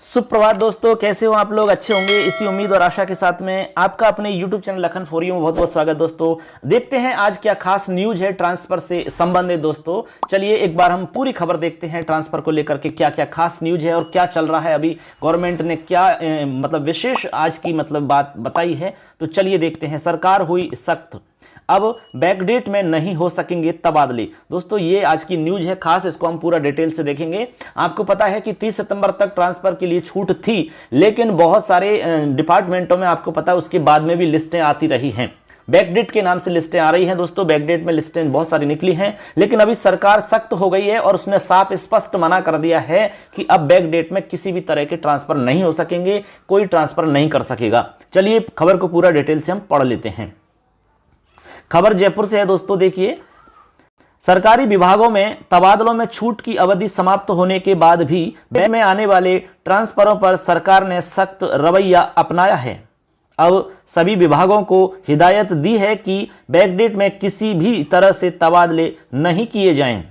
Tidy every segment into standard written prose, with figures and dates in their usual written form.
सुप्रभात दोस्तों, कैसे हो आप लोग? अच्छे होंगे इसी उम्मीद और आशा के साथ में आपका अपने YouTube channel Lakhan for you में बहुत बहुत स्वागत। दोस्तों देखते हैं आज क्या खास न्यूज है ट्रांसफर से संबंधित। दोस्तों चलिए एक बार हम पूरी खबर देखते हैं ट्रांसफर को लेकर के क्या क्या खास न्यूज है और क्या चल रहा है। अभी गवर्नमेंट ने क्या विशेष आज की बात बताई है, तो चलिए देखते हैं। सरकार हुई सख्त, अब बैकडेट में नहीं हो सकेंगे तबादले। दोस्तों ये आज की न्यूज है खास, इसको हम पूरा डिटेल से देखेंगे। आपको पता है कि 30 सितंबर तक ट्रांसफर के लिए छूट थी, लेकिन बहुत सारे डिपार्टमेंटों में आपको पता है उसके बाद में भी लिस्टें आती रही हैं। बैकडेट के नाम से लिस्टें आ रही हैं। दोस्तों बैकडेट में लिस्टें बहुत सारी निकली हैं, लेकिन अभी सरकार सख्त हो गई है और उसने साफ स्पष्ट मना कर दिया है कि अब बैकडेट में किसी भी तरह के ट्रांसफर नहीं हो सकेंगे, कोई ट्रांसफर नहीं कर सकेगा। चलिए खबर को पूरा डिटेल से हम पढ़ लेते हैं। खबर जयपुर से है दोस्तों। देखिए, सरकारी विभागों में तबादलों में छूट की अवधि समाप्त होने के बाद भी बैंक में आने वाले ट्रांसफरों पर सरकार ने सख्त रवैया अपनाया है। अब सभी विभागों को हिदायत दी है कि बैकडेट में किसी भी तरह से तबादले नहीं किए जाएं।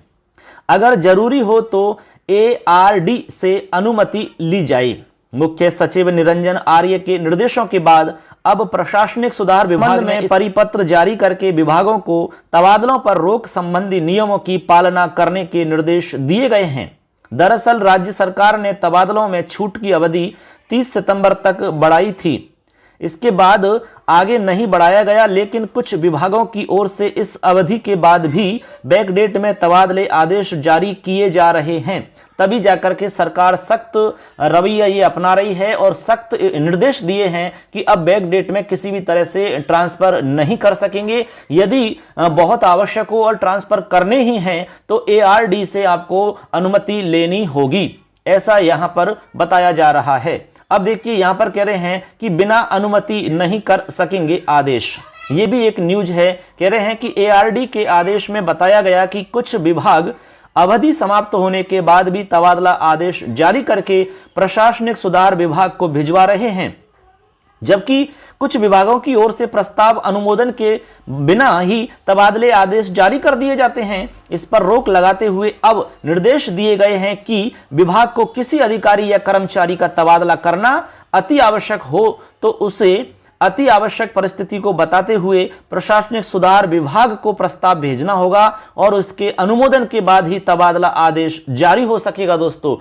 अगर जरूरी हो तो ARD से अनुमति ली जाए। मुख्य सचिव निरंजन आर्य के निर्देशों के बाद अब प्रशासनिक सुधार विभाग में परिपत्र जारी करके विभागों को तबादलों पर रोक संबंधी नियमों की पालना करने के निर्देश दिए गए हैं। दरअसल राज्य सरकार ने तबादलों में छूट की अवधि 30 सितंबर तक बढ़ाई थी। इसके बाद आगे नहीं बढ़ाया गया, लेकिन कुछ विभागों की ओर से इस अवधि के बाद भी बैकडेट में तबादले आदेश जारी किए जा रहे हैं। तभी जाकर के सरकार सख्त रवैया ये अपना रही है और सख्त निर्देश दिए हैं कि अब बैकडेट में किसी भी तरह से ट्रांसफर नहीं कर सकेंगे। यदि बहुत आवश्यक हो और ट्रांसफर करने ही हैं तो ARD से आपको अनुमति लेनी होगी, ऐसा यहां पर बताया जा रहा है। अब देखिए यहां पर कह रहे हैं कि बिना अनुमति नहीं कर सकेंगे आदेश। ये भी एक न्यूज है। कह रहे हैं कि ARD के आदेश में बताया गया कि कुछ विभाग अवधि समाप्त होने के बाद भी तबादला आदेश जारी करके प्रशासनिक सुधार विभाग को भिजवा रहे हैं, जबकि कुछ विभागों की ओर से प्रस्ताव अनुमोदन के बिना ही तबादले आदेश जारी कर दिए जाते हैं। इस पर रोक लगाते हुए अब निर्देश दिए गए हैं कि विभाग को किसी अधिकारी या कर्मचारी का तबादला करना अति आवश्यक हो तो उसे अति आवश्यक परिस्थिति को बताते हुए प्रशासनिक सुधार विभाग को प्रस्ताव भेजना होगा और उसके अनुमोदन के बाद ही तबादला आदेश जारी हो सकेगा। दोस्तों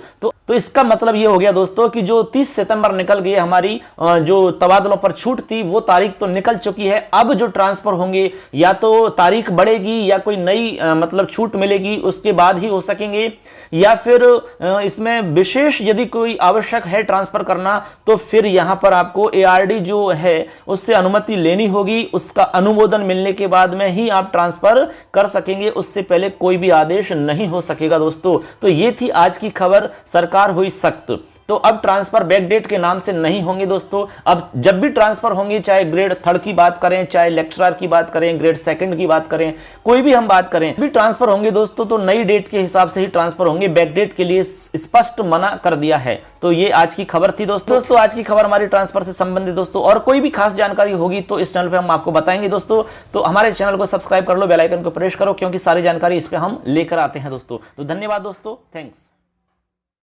तो इसका मतलब ये हो गया दोस्तों कि जो 30 सितंबर निकल गई हमारी जो तबादलों पर छूट थी वो तारीख तो निकल चुकी है। अब जो ट्रांसफर होंगे या तो तारीख बढ़ेगी या कोई नई छूट मिलेगी, उसके बाद ही हो सकेंगे, या फिर इसमें विशेष यदि कोई आवश्यक है ट्रांसफर करना तो फिर यहां पर आपको ARD जो है उससे अनुमति लेनी होगी। उसका अनुमोदन मिलने के बाद में ही आप ट्रांसफर कर सकेंगे, उससे पहले कोई भी आदेश नहीं हो सकेगा। दोस्तों तो ये थी आज की खबर, सरकार हुई सख्त। तो अब ट्रांसफर बैकडेट के नाम से नहीं होंगे। दोस्तों अब जब भी ट्रांसफर होंगे, चाहे ग्रेड 3 की बात करें, चाहे लेक्चरर की बात करें, ग्रेड 2 की बात करें, कोई भी हम बात करें, भी ट्रांसफर होंगे दोस्तों तो नई डेट के हिसाब से ही ट्रांसफर होंगे। बैकडेट के लिए स्पष्ट मना कर दिया है। तो ये आज की खबर थी दोस्तों आज की खबर हमारी ट्रांसफर से संबंधित। दोस्तों और कोई भी खास जानकारी होगी तो इस चैनल पे हम आपको बताएंगे। दोस्तों तो हमारे चैनल को सब्सक्राइब कर लो, बेल आइकन को प्रेस करो, क्योंकि सारी जानकारी इस पे हम लेकर आते हैं। दोस्तों तो धन्यवाद दोस्तों, थैंक्स।